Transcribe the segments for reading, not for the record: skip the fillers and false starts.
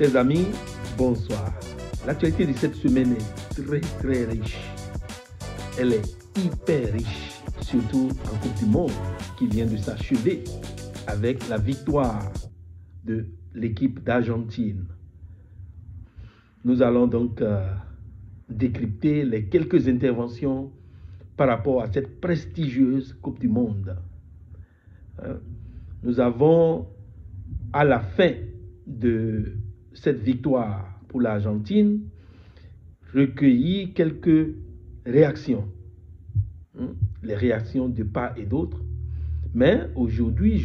Chers amis, bonsoir. L'actualité de cette semaine est très riche. Elle est hyper riche, surtout en Coupe du Monde qui vient de s'achever avec la victoire de l'équipe d'Argentine. Nous allons donc décrypter les quelques interventions par rapport à cette prestigieuse Coupe du Monde. Nous avons, à la fin de cette victoire pour l'Argentine, recueilli quelques réactions, les réactions de part et d'autre. Mais aujourd'hui,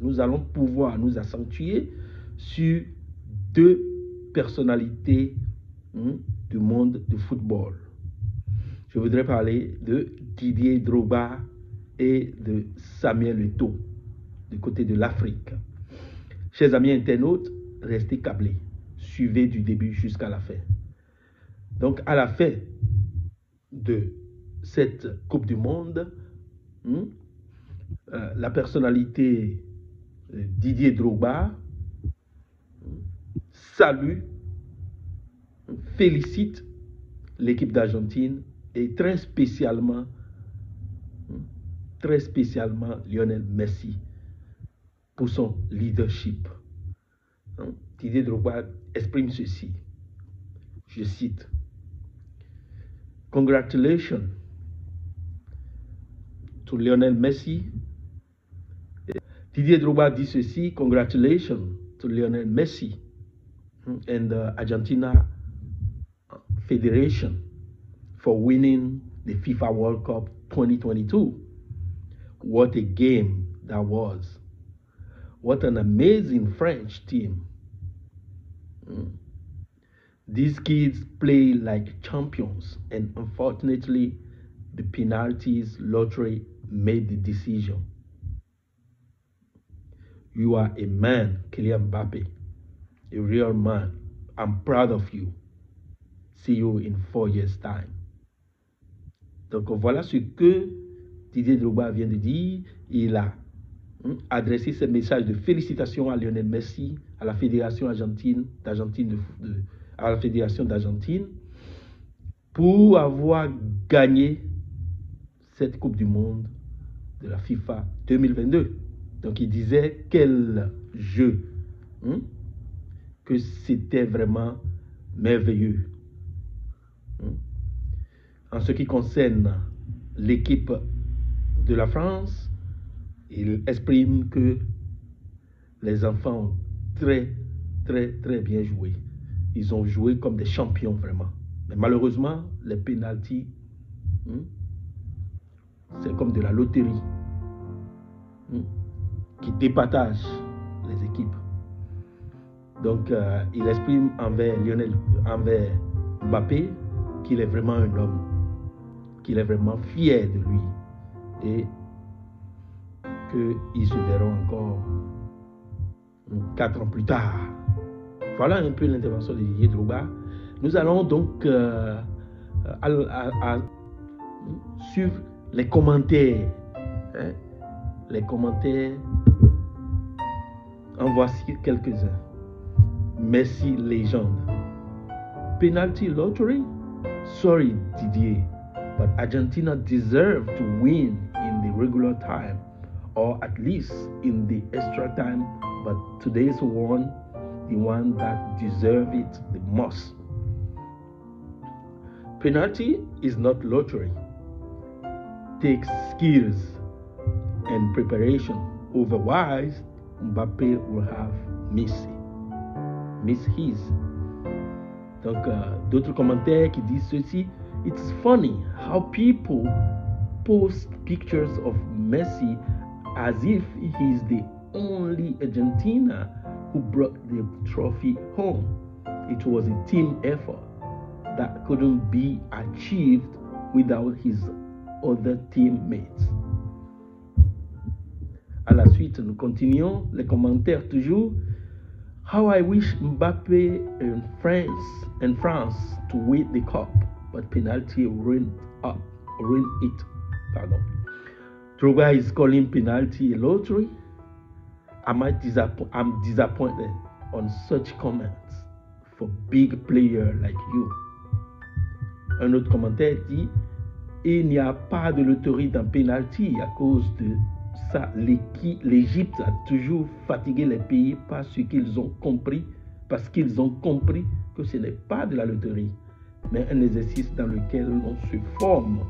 nous allons pouvoir nous accentuer sur deux personnalités du monde du football. Je voudrais parler de Didier Drogba et de Samuel Eto'o, du côté de l'Afrique. Chers amis internautes, restez câblés. Suivez du début jusqu'à la fin. Donc, à la fin de cette Coupe du Monde, la personnalité Didier Drogba salue, félicite l'équipe d'Argentine et très spécialement Lionel Messi pour son leadership. Didier Drogba exprime ceci, je cite: Congratulations to Lionel Messi. Didier Drogba dit ceci: Congratulations to Lionel Messi and the Argentina Federation for winning the FIFA World Cup 2022. What a game that was. What an amazing French team. These kids play like champions, and unfortunately, the penalties lottery made the decision. You are a man, Kylian Mbappé, a real man. I'm proud of you. See you in 4 years' time. Donc voilà ce que Didier Drogba vient de dire. Il a adressé ce message de félicitations à Lionel Messi, à la Fédération d'Argentine pour avoir gagné cette Coupe du Monde de la FIFA 2022. Donc il disait quel jeu, que c'était vraiment merveilleux. En ce qui concerne l'équipe de la France, il exprime que les enfants ont très bien joué. Ils ont joué comme des champions vraiment. Mais malheureusement, les pénaltys, c'est comme de la loterie qui départage les équipes. Donc, il exprime envers Mbappé qu'il est vraiment un homme, qu'il est vraiment fier de lui et qu'ils se verront encore 4 ans plus tard. Voilà un peu l'intervention de Didier Drogba. Nous allons donc suivre les commentaires. Les commentaires, en voici quelques-uns. Messi légende. Penalty lottery? Sorry, Didier, but Argentina deserved to win in the regular time, or at least in the extra time, but today's one, the one that deserved it the most. Penalty is not lottery. Takes skills and preparation. Otherwise, Mbappé will have miss his. Donc, d'autres commentaires qui disent ceci: It's funny how people post pictures of Messi as if he's the only Argentina who brought the trophy home. It was a team effort that couldn't be achieved without his other teammates. À la suite, nous continuons les commentaires toujours. How I wish Mbappé and France to win the cup, but penalty ruined it. Drogba is calling penalty a lottery. I'm disappointed on such comments for big players like you. Un autre commentaire dit, il n'y a pas de loterie dans penalty à cause de ça. L'Égypte a toujours fatigué les pays parce qu'ils ont compris que ce n'est pas de la loterie, mais un exercice dans lequel on se forme.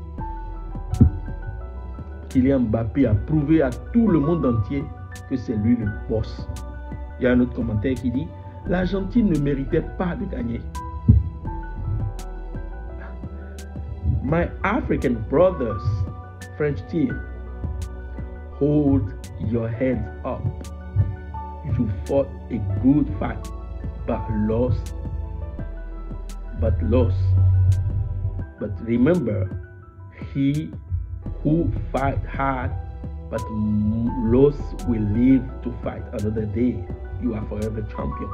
Kylian Mbappé a prouvé à tout le monde entier que c'est lui le boss. Il y a un autre commentaire qui dit, l'Argentine ne méritait pas de gagner. My African brothers, French team, hold your heads up. You fought a good fight, but lost. But remember, he who fight hard but lost will live to fight another day. You are forever champions.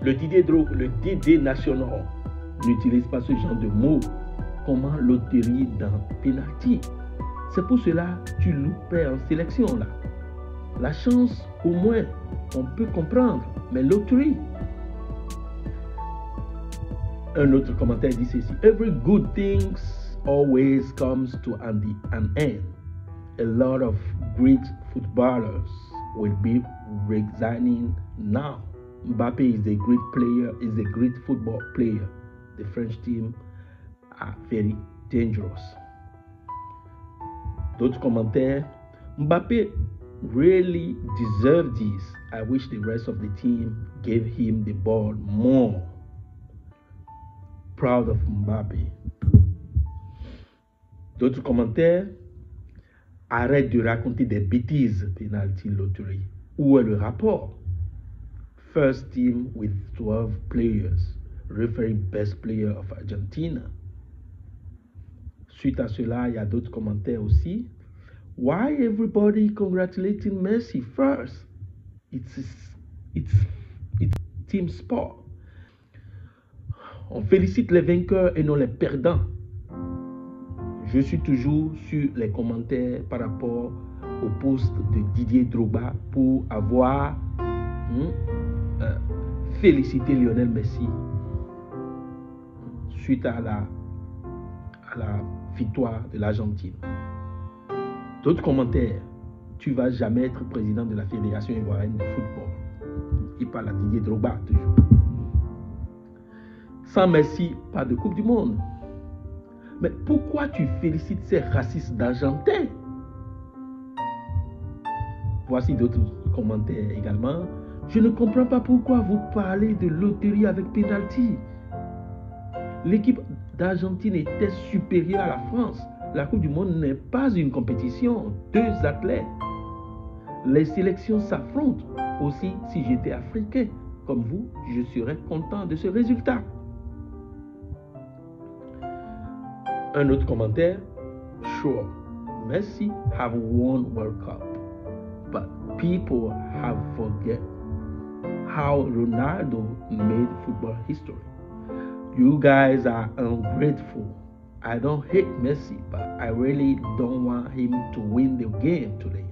Le DD national n'utilise pas ce genre de mots. Comment loterie dans penalty? C'est pour cela que tu loupais en sélection là. La chance, au moins, on peut comprendre, mais loterie. Un autre commentaire dit ceci. Every good thing always comes to an end. A lot of great footballers will be resigning now. Mbappé is a great player, is a great football player. The French team are very dangerous. D'autres commentaires. Mbappé really deserved this. I wish the rest of the team gave him the ball more. Proud of Mbappé. D'autres commentaires. Arrête de raconter des bêtises, penalty lottery. Où est le rapport? First team with 12 players, referee best player of Argentina. Suite à cela, il y a d'autres commentaires aussi. Why everybody congratulating Messi first? It's team sport. On félicite les vainqueurs et non les perdants. Je suis toujours sur les commentaires par rapport au poste de Didier Drogba pour avoir félicité Lionel Messi suite à la victoire de l'Argentine. D'autres commentaires. Tu ne vas jamais être président de la Fédération ivoirienne de football. Il parle à Didier Drogba toujours. Sans Messi, pas de Coupe du Monde. Mais pourquoi tu félicites ces racistes d'Argentins? Voici d'autres commentaires également. Je ne comprends pas pourquoi vous parlez de loterie avec penalty. L'équipe d'Argentine était supérieure à la France. La Coupe du Monde n'est pas une compétition. 2 athlètes. Les sélections s'affrontent. Aussi, si j'étais africain, comme vous, je serais content de ce résultat. Un autre commentaire. Sure, Messi have won World Cup, but people have forget how Ronaldo made football history. You guys are ungrateful. I don't hate Messi, but I really don't want him to win the game today.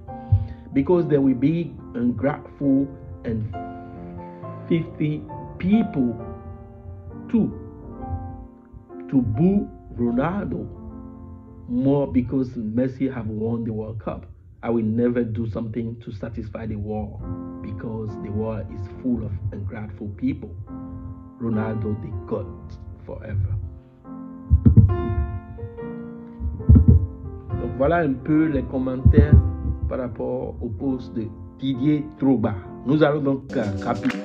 Because there will be ungrateful and 50 people to boo Ronaldo more because Messi have won the World Cup. I will never do something to satisfy the world because the world is full of ungrateful people. Ronaldo the God forever. Donc voilà un peu les commentaires par rapport au poste de Didier Drogba. Nous allons donc rapidement